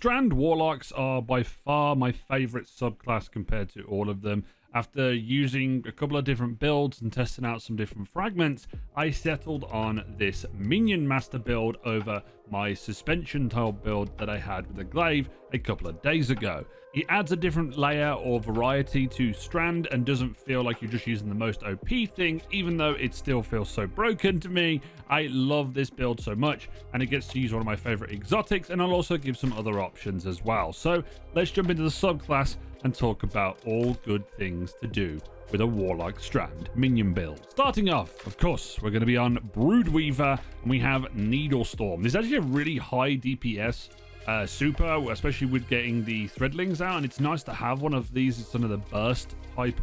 Strand Warlocks are by far my favorite subclass compared to all of them. After using a couple of different builds and testing out some different fragments, I settled on this minion master build over my suspension tile build that I had with the glaive a couple of days ago. It adds a different layer or variety to Strand and doesn't feel like you're just using the most OP thing, even though it still feels so broken to me. I love this build so much, and it gets to use one of my favorite exotics, and I'll also give some other options as well. So let's jump into the subclass and talk about all good things to do with a Warlock Strand minion build. Starting off, of course, we're going to be on Broodweaver, and we have Needlestorm. This is actually a really high DPS super, especially with getting the Threadlings out, and it's nice to have one of these. It's another burst type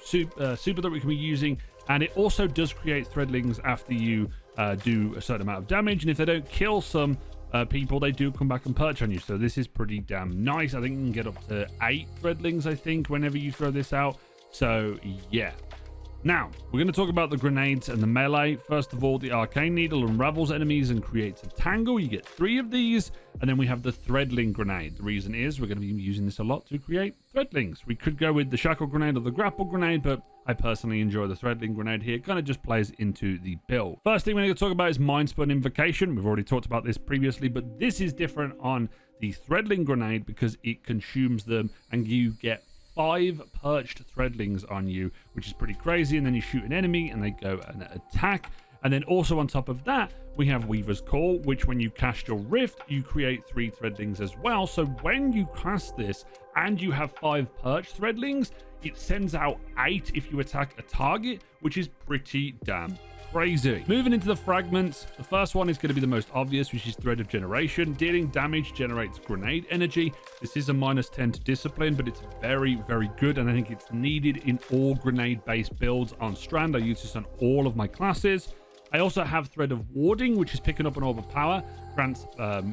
super that we can be using, and it also does create Threadlings after you do a certain amount of damage, and if they don't kill some people, they do come back and perch on you. So this is pretty damn nice. I think you can get up to 8 Threadlings, I think, whenever you throw this out. So yeah. Now, we're going to talk about the grenades and the melee. First of all, the Arcane Needle unravels enemies and creates a tangle. You get 3 of these. And then we have the Threadling grenade. The reason is we're going to be using this a lot to create Threadlings. We could go with the Shackle grenade or the Grapple grenade, but I personally enjoy the Threadling grenade here. It kind of just plays into the build. First thing we're going to talk about is Mindspun Invocation. We've already talked about this previously, but this is different on the Threadling grenade because it consumes them and you get 5 perched Threadlings on you, which is pretty crazy. And then you shoot an enemy and they go and attack. And then also on top of that, we have Weaver's Call, which when you cast your Rift, you create 3 Threadlings as well. So when you cast this and you have 5 perched Threadlings, it sends out 8 if you attack a target, which is pretty damn crazy. Moving into the fragments, the first one is going to be the most obvious, which is Thread of Generation. Dealing damage generates grenade energy. This is a -10 to discipline, but it's very, very good, and I think it's needed in all grenade-based builds on Strand. I use this on all of my classes. I also have Thread of Warding, which is picking up an Orb of Power. Grants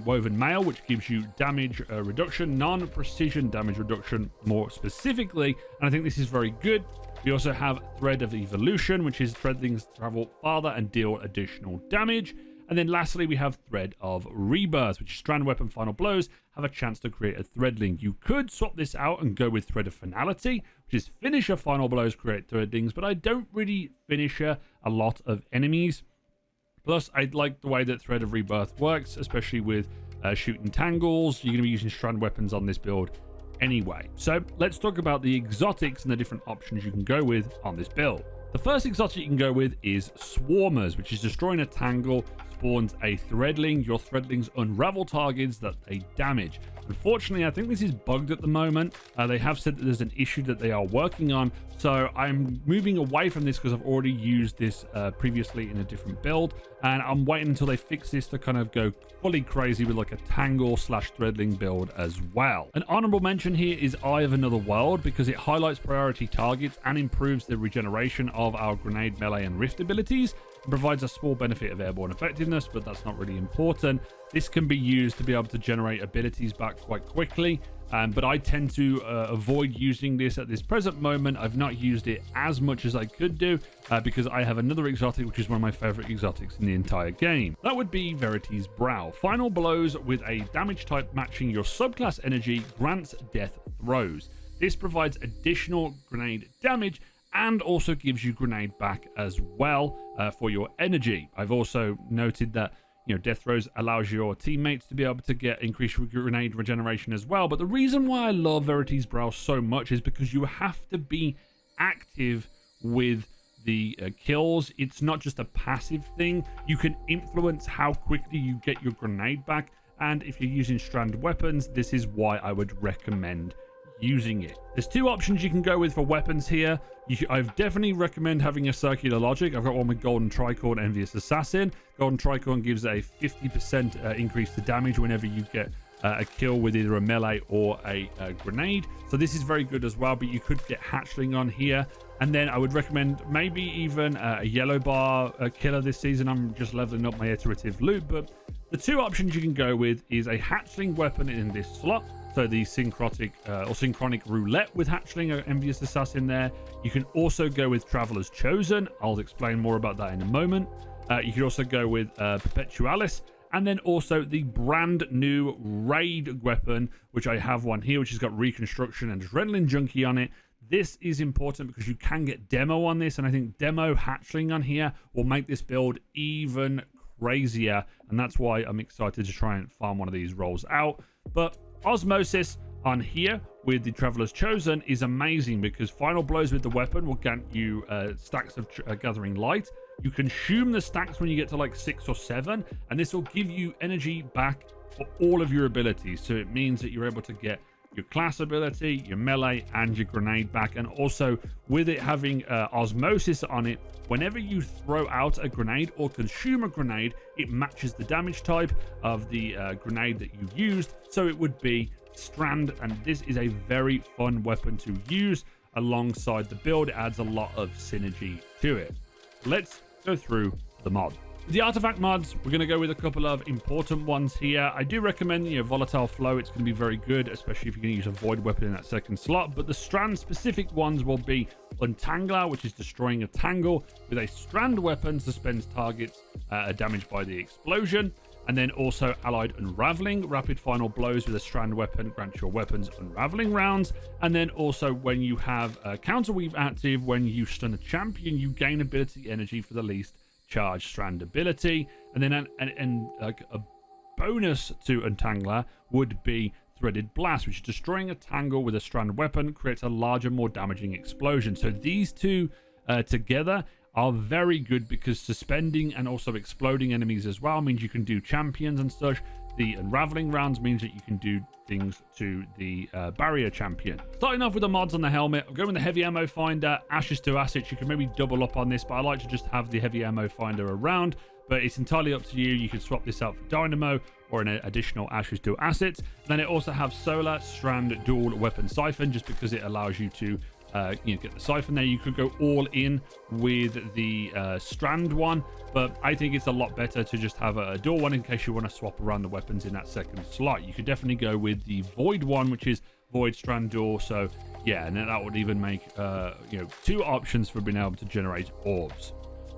Woven Mail, which gives you damage reduction, non-precision damage reduction more specifically, and I think this is very good. We also have Thread of Evolution, which is Threadlings travel farther and deal additional damage. And then lastly, we have Thread of Rebirth, which is Strand Weapon Final Blows have a chance to create a Threadling. You could swap this out and go with Thread of Finality, which is Finisher Final Blows create Threadlings, but I don't really finisher a lot of enemies. Plus, I like the way that Thread of Rebirth works, especially with shooting tangles. You're going to be using Strand Weapons on this build anyway. So let's talk about the exotics and the different options you can go with on this build. The first exotic you can go with is Swarmers, which is destroying a tangle spawns a Threadling. Your Threadlings unravel targets that they damage. Unfortunately, I think this is bugged at the moment. They have said that there's an issue that they are working on, so I'm moving away from this because I've already used this previously in a different build, and I'm waiting until they fix this to kind of go fully crazy with like a tangle / Threadling build as well. An honorable mention here is Eye of Another World because it highlights priority targets and improves the regeneration of our grenade, melee, and rift abilities. Provides a small benefit of airborne effectiveness, but that's not really important. This can be used to be able to generate abilities back quite quickly, but I tend to avoid using this at this present moment. I've not used it as much as I could do because I have another exotic, which is one of my favorite exotics in the entire game. That would be Verity's Brow. Final blows with a damage type matching your subclass energy grants death throws. This provides additional grenade damage and also gives you grenade back as well for your energy. I've also noted that death throws allows your teammates to be able to get increased grenade regeneration as well. But the reason why I love Verity's Brow so much is because you have to be active with the kills. It's not just a passive thing. You can influence how quickly you get your grenade back, and if you're using Strand weapons, this is why I would recommend using it. There's 2 options you can go with for weapons here. I definitely recommend having a Circular Logic. I've got one with Golden Tricorn, Envious Assassin. Golden Tricorn gives a 50% increase to damage whenever you get a kill with either a melee or a grenade. So this is very good as well, but you could get Hatchling on here. And then I would recommend maybe even a Yellow Bar killer this season. I'm just leveling up my iterative loot, but the 2 options you can go with is a Hatchling weapon in this slot. So the synchronic roulette with Hatchling or Envious Assassin there. You can also go with Traveler's Chosen. I'll explain more about that in a moment. You could also go with Perpetualis And then also the brand new raid weapon, which I have one here, which has got reconstruction and adrenaline junkie on it. This is important because you can get demo on this, and I think demo hatchling on here will make this build even crazier, and that's why I'm excited to try and farm one of these rolls out. But osmosis on here with the Traveler's Chosen is amazing because final blows with the weapon will grant you stacks of gathering light. You consume the stacks when you get to like 6 or 7, and this will give you energy back for all of your abilities. So it means that you're able to get your class ability, your melee, and your grenade back. And also with it having osmosis on it, whenever you throw out a grenade or consume a grenade, it matches the damage type of the grenade that you used. So it would be Strand, and this is a very fun weapon to use alongside the build. It adds a lot of synergy to it. Let's go through the mod. The artifact mods, we're going to go with a couple of important ones here. I do recommend, Volatile Flow. It's going to be very good, especially if you're going to use a Void weapon in that second slot. But the Strand specific ones will be Untangler, which is destroying a tangle with a Strand weapon, suspends targets damaged by the explosion. And then also Allied Unraveling, rapid final blows with a Strand weapon, grants your weapons unraveling rounds. And then also when you have Counterweave active, when you stun a champion, you gain ability energy for the least charge Strand ability. And then a bonus to Untangler would be Threaded Blast, which is destroying a tangle with a Strand weapon, creates a larger, more damaging explosion. So these two together are very good because suspending and also exploding enemies as well means you can do champions and such. The unraveling rounds means that you can do things to the barrier champion. Starting off with the mods on the helmet, I'm going with the heavy ammo finder, ashes to assets. You can maybe double up on this, but I like to just have the heavy ammo finder around. But it's entirely up to you. You can swap this out for dynamo or an additional ashes to assets. Then it also have solar strand dual weapon siphon, just because it allows you to get the siphon there. You could go all in with the strand one, but I think it's a lot better to just have a dual one in case you want to swap around the weapons in that second slot. You could definitely go with the void one, which is void strand dual. So yeah, and then that would even make 2 options for being able to generate orbs.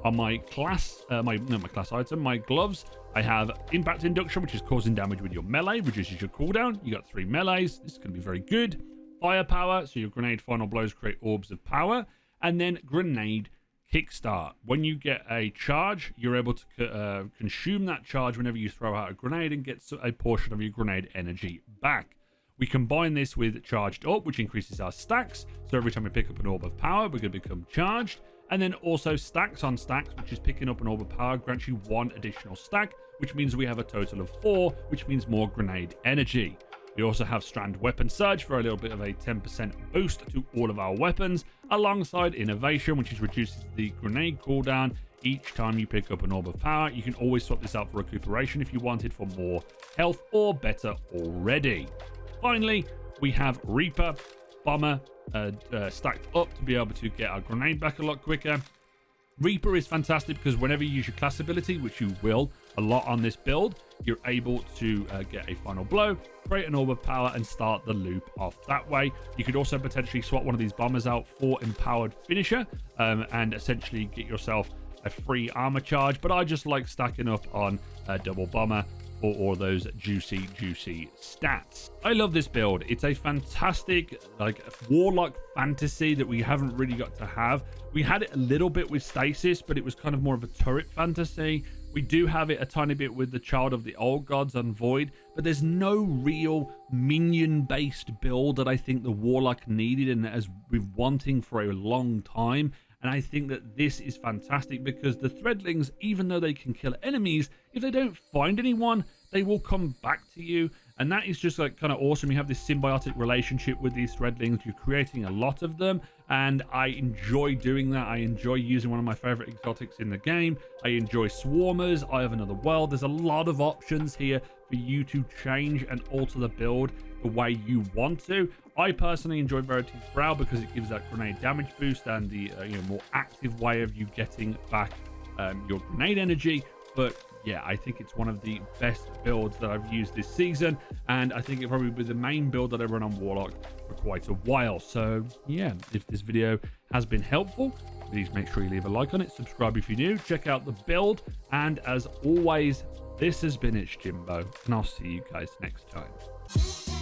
On my class, my class item, my gloves, I have impact induction, which is causing damage with your melee, reduces your cooldown. You got 3 melees. This is going to be very good. Firepower, so your grenade final blows create orbs of power. And then grenade kickstart. When you get a charge, you're able to consume that charge whenever you throw out a grenade and get a portion of your grenade energy back. We combine this with charged up, which increases our stacks. So every time we pick up an orb of power, we're going to become charged. And then also stacks on stacks, which is picking up an orb of power, grants you 1 additional stack, which means we have a total of 4, which means more grenade energy. We also have Strand Weapon Surge for a little bit of a 10% boost to all of our weapons, alongside Innovation, which is reduces the grenade cooldown each time you pick up an orb of power. You can always swap this out for Recuperation if you wanted for more health or better already. Finally, we have Reaper, Bomber stacked up to be able to get our grenade back a lot quicker. Reaper is fantastic because whenever you use your class ability, which you will a lot on this build, you're able to get a final blow, create an orb of power, and start the loop off that way. You could also potentially swap one of these bombers out for empowered finisher and essentially get yourself a free armor charge. But I just like stacking up on a double bomber for all those juicy stats. I love this build. It's a fantastic warlock fantasy that we haven't really got to have. We had it a little bit with stasis, but it was kind of more of a turret fantasy. We do have it a tiny bit with the Child of the Old Gods and Void, but there's no real minion-based build that I think the Warlock needed and has been wanting for a long time. And I think that this is fantastic because the Threadlings, even though they can kill enemies, if they don't find anyone, they will come back to you. And that is just kind of awesome. You have this symbiotic relationship with these Threadlings. You're creating a lot of them. And I enjoy doing that. I enjoy using one of my favorite exotics in the game. I enjoy Swarmers, Eye of Another World. There's a lot of options here for you to change and alter the build the way you want to. I personally enjoy Verity's Brow because it gives that grenade damage boost and the more active way of you getting back your grenade energy. But yeah, I think it's one of the best builds that I've used this season, and I think it probably be the main build that I run on Warlock for quite a while. So yeah, if this video has been helpful, please make sure you leave a like on it, subscribe if you're new, check out the build, and as always, This has been It's Jimbo, and I'll see you guys next time.